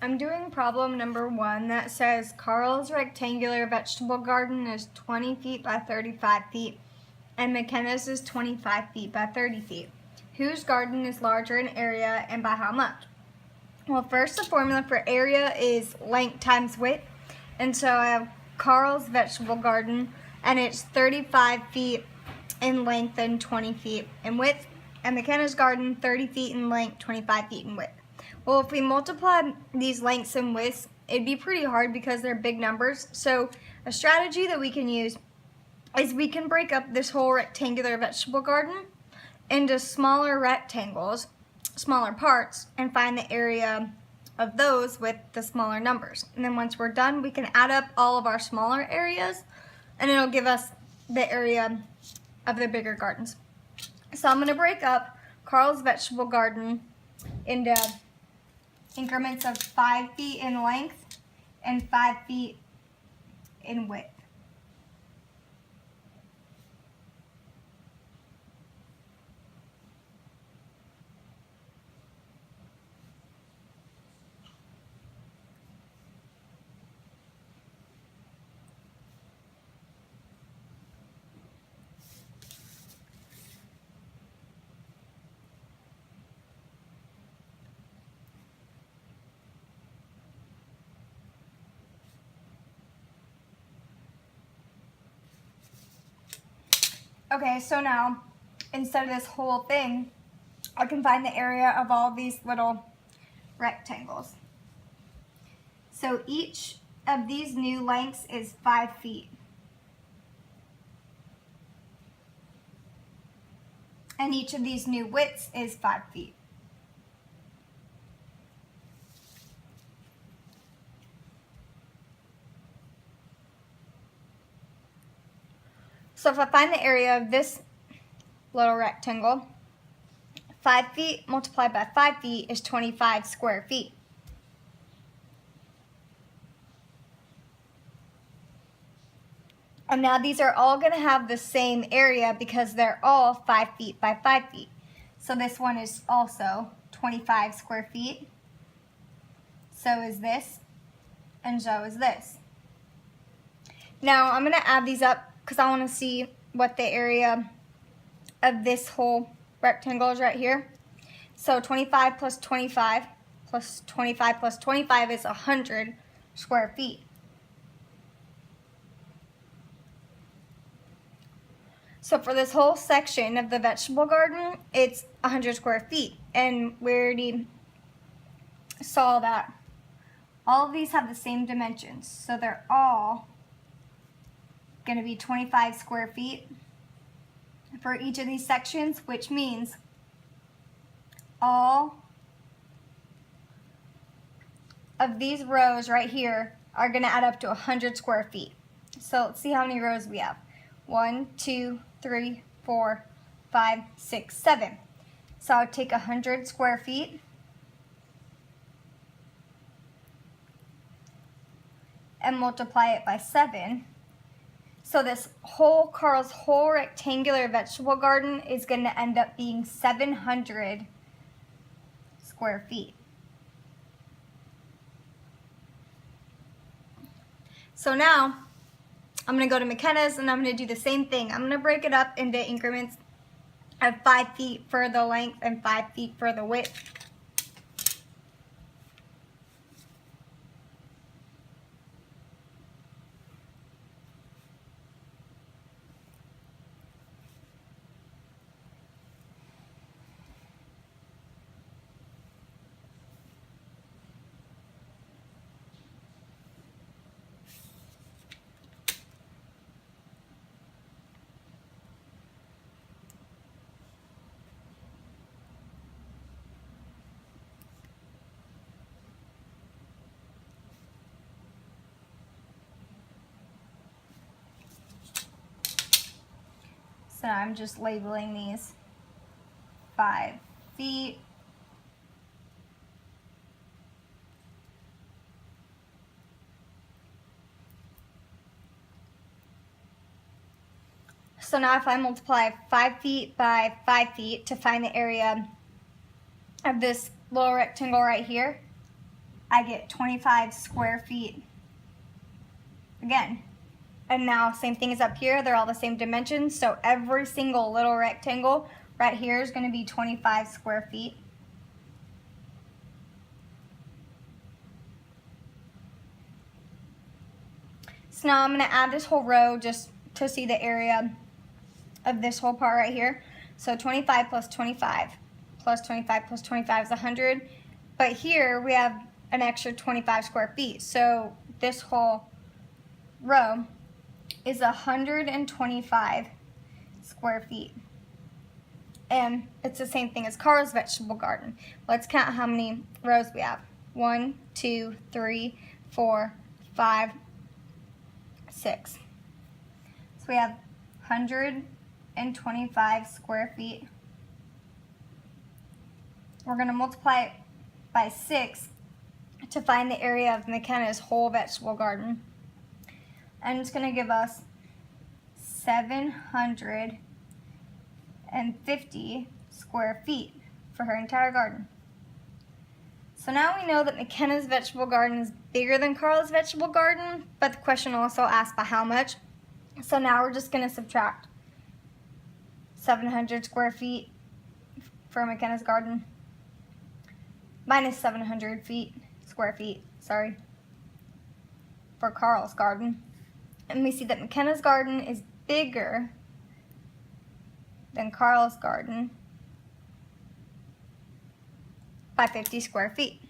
I'm doing problem number 1 that says Carl's rectangular vegetable garden is 20 feet by 35 feet and McKenna's is 25 feet by 30 feet. Whose garden is larger in area and by how much? Well, first the formula for area is length times width. And so I have Carl's vegetable garden and it's 35 feet in length and 20 feet in width. And McKenna's garden, 30 feet in length, 25 feet in width. Well, if we multiply these lengths and widths, it'd be pretty hard because they're big numbers. So a strategy that we can use is we can break up this whole rectangular vegetable garden into smaller rectangles, smaller parts, and find the area of those with the smaller numbers. And then once we're done, we can add up all of our smaller areas and it'll give us the area of the bigger gardens. So I'm going to break up Carl's vegetable garden into increments of 5 feet in length and 5 feet in width. Okay, so now, instead of this whole thing, I can find the area of all these little rectangles. So each of these new lengths is 5 feet. And each of these new widths is 5 feet. So if I find the area of this little rectangle, 5 feet multiplied by 5 feet is 25 square feet. And now these are all going to have the same area because they're all 5 feet by 5 feet. So this one is also 25 square feet. So is this, and so is this. Now I'm going to add these up because I want to see what the area of this whole rectangle is right here. So 25 plus 25 plus 25 plus 25 is 100 square feet. So for this whole section of the vegetable garden, it's 100 square feet. And we already saw that all of these have the same dimensions. So they're all going to be 25 square feet for each of these sections, which means all of these rows right here are going to add up to 100 square feet. So let's see how many rows we have. 1, 2, 3, 4, 5, 6, 7. So I'll take 100 square feet and multiply it by 7. So this whole Carl's whole rectangular vegetable garden is going to end up being 700 square feet. So now I'm going to go to McKenna's and I'm going to do the same thing. I'm going to break it up into increments of 5 feet for the length and 5 feet for the width. So I'm just labeling these 5 feet. So now if I multiply 5 feet by 5 feet to find the area of this little rectangle right here, I get 25 square feet again. And now same thing as up here, they're all the same dimensions, so every single little rectangle right here is going to be 25 square feet. So now I'm going to add this whole row just to see the area of this whole part right here. So 25 plus 25 plus 25 plus 25 is 100. But here we have an extra 25 square feet. So this whole row is 125 square feet. And it's the same thing as Carl's vegetable garden. Let's count how many rows we have. 1, 2, 3, 4, 5, 6. So we have 125 square feet. We're going to multiply it by 6 to find the area of McKenna's whole vegetable garden. And it's going to give us 750 square feet for her entire garden. So now we know that McKenna's vegetable garden is bigger than Carla's vegetable garden, but the question also asked by how much. So now we're just going to subtract 700 square feet for McKenna's garden minus 700 square feet, for Carl's garden. And we see that McKenna's garden is bigger than Carl's garden by 50 square feet.